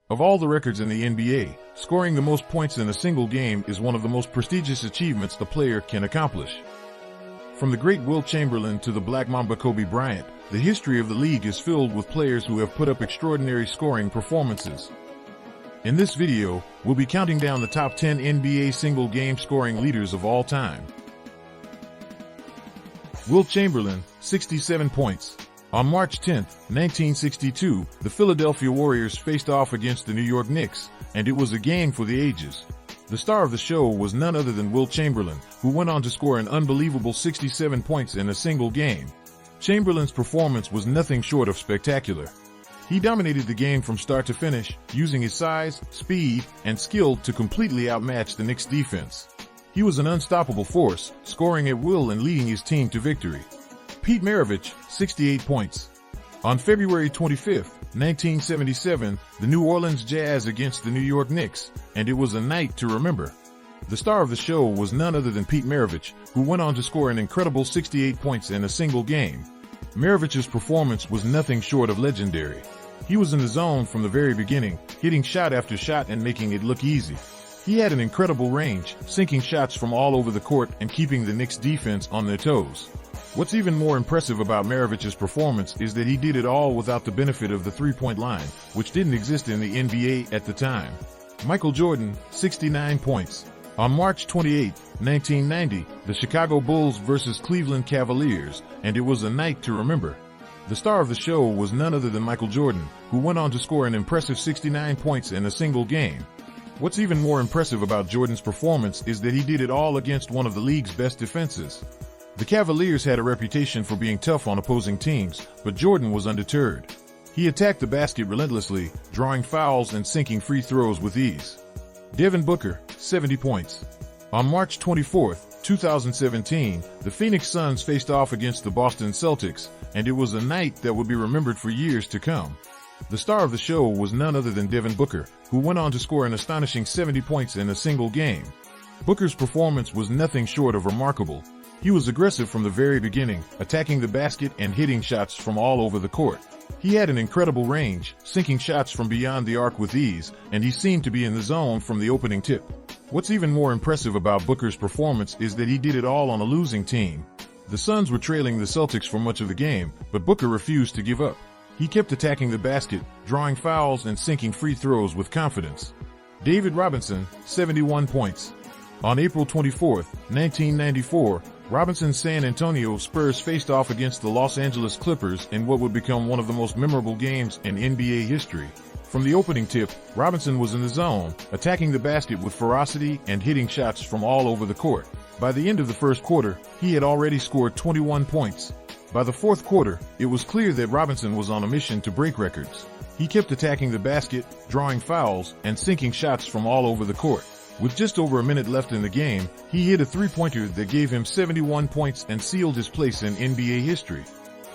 Of all the records in the NBA, scoring the most points in a single game is one of the most prestigious achievements a player can accomplish. From the great Wilt Chamberlain to the Black Mamba Kobe Bryant, the history of the league is filled with players who have put up extraordinary scoring performances. In this video, we'll be counting down the top 10 NBA single-game scoring leaders of all time. Wilt Chamberlain, 67 points. On March 10, 1962, the Philadelphia Warriors faced off against the New York Knicks, and it was a game for the ages. The star of the show was none other than Wilt Chamberlain, who went on to score an unbelievable 67 points in a single game. Chamberlain's performance was nothing short of spectacular. He dominated the game from start to finish, using his size, speed, and skill to completely outmatch the Knicks' defense. He was an unstoppable force, scoring at will and leading his team to victory. Pete Maravich, 68 points. On February 25, 1977, the New Orleans Jazz against the New York Knicks, and it was a night to remember. The star of the show was none other than Pete Maravich, who went on to score an incredible 68 points in a single game. Maravich's performance was nothing short of legendary. He was in the zone from the very beginning, hitting shot after shot and making it look easy. He had an incredible range, sinking shots from all over the court and keeping the Knicks defense on their toes. What's even more impressive about Maravich's performance is that he did it all without the benefit of the three-point line, which didn't exist in the NBA at the time. Michael Jordan, 69 points. On March 28, 1990, the Chicago Bulls versus Cleveland Cavaliers, and it was a night to remember. The star of the show was none other than Michael Jordan, who went on to score an impressive 69 points in a single game. What's even more impressive about Jordan's performance is that he did it all against one of the league's best defenses. The Cavaliers had a reputation for being tough on opposing teams, but Jordan was undeterred. He attacked the basket relentlessly, drawing fouls and sinking free throws with ease. Devin Booker, 70 points. On March 24, 2017, the Phoenix Suns faced off against the Boston Celtics, and it was a night that would be remembered for years to come. The star of the show was none other than Devin Booker, who went on to score an astonishing 70 points in a single game. Booker's performance was nothing short of remarkable. He was aggressive from the very beginning, attacking the basket and hitting shots from all over the court. He had an incredible range, sinking shots from beyond the arc with ease, and he seemed to be in the zone from the opening tip. What's even more impressive about Booker's performance is that he did it all on a losing team. The Suns were trailing the Celtics for much of the game, but Booker refused to give up. He kept attacking the basket, drawing fouls and sinking free throws with confidence. David Robinson, 71 points. On April 24, 1994, Robinson's San Antonio Spurs faced off against the Los Angeles Clippers in what would become one of the most memorable games in NBA history. From the opening tip, Robinson was in the zone, attacking the basket with ferocity and hitting shots from all over the court. By the end of the first quarter, he had already scored 21 points. By the fourth quarter, it was clear that Robinson was on a mission to break records. He kept attacking the basket, drawing fouls, and sinking shots from all over the court. With just over a minute left in the game, he hit a three-pointer that gave him 71 points and sealed his place in NBA history.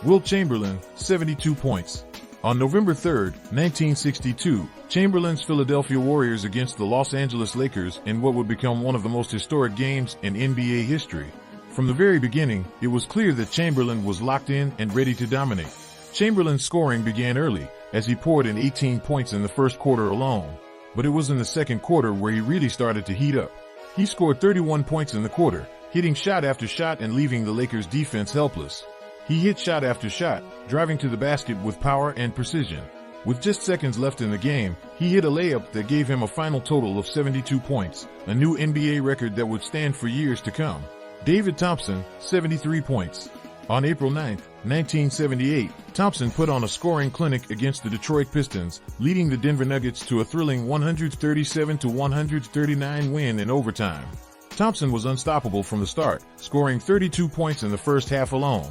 Wilt Chamberlain, 72 points. On November 3, 1962, Chamberlain's Philadelphia Warriors against the Los Angeles Lakers in what would become one of the most historic games in NBA history. From the very beginning, it was clear that Chamberlain was locked in and ready to dominate. Chamberlain's scoring began early, as he poured in 18 points in the first quarter alone. But it was in the second quarter where he really started to heat up. He scored 31 points in the quarter, hitting shot after shot and leaving the Lakers' defense helpless. He hit shot after shot, driving to the basket with power and precision. With just seconds left in the game, he hit a layup that gave him a final total of 72 points, a new NBA record that would stand for years to come. David Thompson, 73 points. On April 9, 1978, Thompson put on a scoring clinic against the Detroit Pistons, leading the Denver Nuggets to a thrilling 137-139 win in overtime. Thompson was unstoppable from the start, scoring 32 points in the first half alone.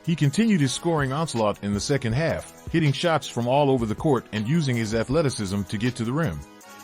He continued his scoring onslaught in the second half, hitting shots from all over the court and using his athleticism to get to the rim.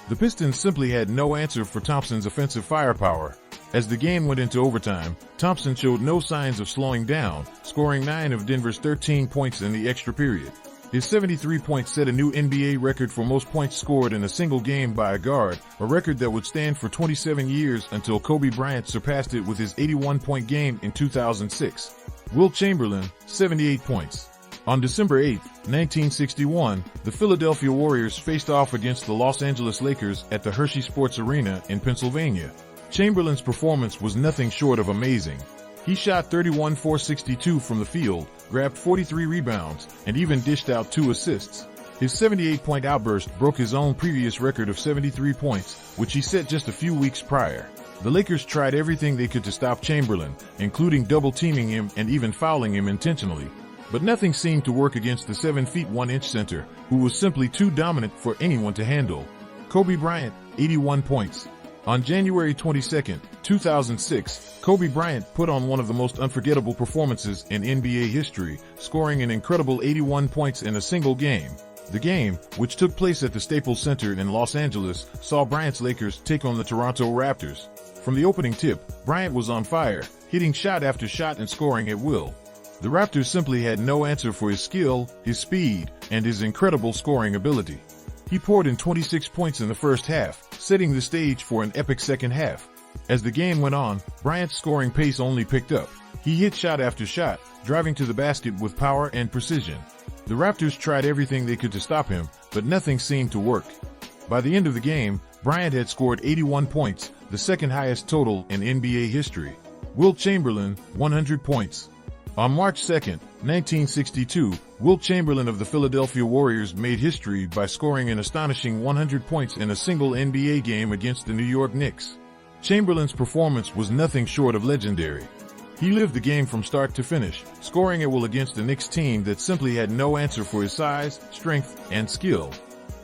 The Pistons simply had no answer for Thompson's offensive firepower. As the game went into overtime, Thompson showed no signs of slowing down, scoring 9 of Denver's 13 points in the extra period. His 73 points set a new NBA record for most points scored in a single game by a guard, a record that would stand for 27 years until Kobe Bryant surpassed it with his 81-point game in 2006. Wilt Chamberlain, 78 points. On December 8, 1961, the Philadelphia Warriors faced off against the Los Angeles Lakers at the Hershey Sports Arena in Pennsylvania. Chamberlain's performance was nothing short of amazing. He shot 31-for-62 from the field, grabbed 43 rebounds, and even dished out 2 assists. His 78-point outburst broke his own previous record of 73 points, which he set just a few weeks prior. The Lakers tried everything they could to stop Chamberlain, including double-teaming him and even fouling him intentionally. But nothing seemed to work against the 7'1" center, who was simply too dominant for anyone to handle. Kobe Bryant, 81 points. On January 22, 2006, Kobe Bryant put on one of the most unforgettable performances in NBA history, scoring an incredible 81 points in a single game. The game, which took place at the Staples Center in Los Angeles, saw Bryant's Lakers take on the Toronto Raptors. From the opening tip, Bryant was on fire, hitting shot after shot and scoring at will. The Raptors simply had no answer for his skill, his speed, and his incredible scoring ability. He poured in 26 points in the first half, setting the stage for an epic second half. As the game went on, Bryant's scoring pace only picked up. He hit shot after shot, driving to the basket with power and precision. The Raptors tried everything they could to stop him, but nothing seemed to work. By the end of the game, Bryant had scored 81 points, the second highest total in NBA history. Wilt Chamberlain, 100 points. On March 2, 1962, Wilt Chamberlain of the Philadelphia Warriors made history by scoring an astonishing 100 points in a single NBA game against the New York Knicks. Chamberlain's performance was nothing short of legendary. He lived the game from start to finish, scoring at will against a Knicks team that simply had no answer for his size, strength, and skill.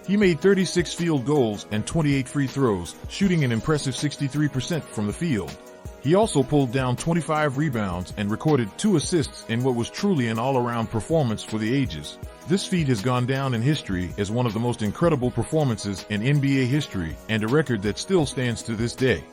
He made 36 field goals and 28 free throws, shooting an impressive 63% from the field. He also pulled down 25 rebounds and recorded 2 assists in what was truly an all-around performance for the ages. This feat has gone down in history as one of the most incredible performances in NBA history and a record that still stands to this day.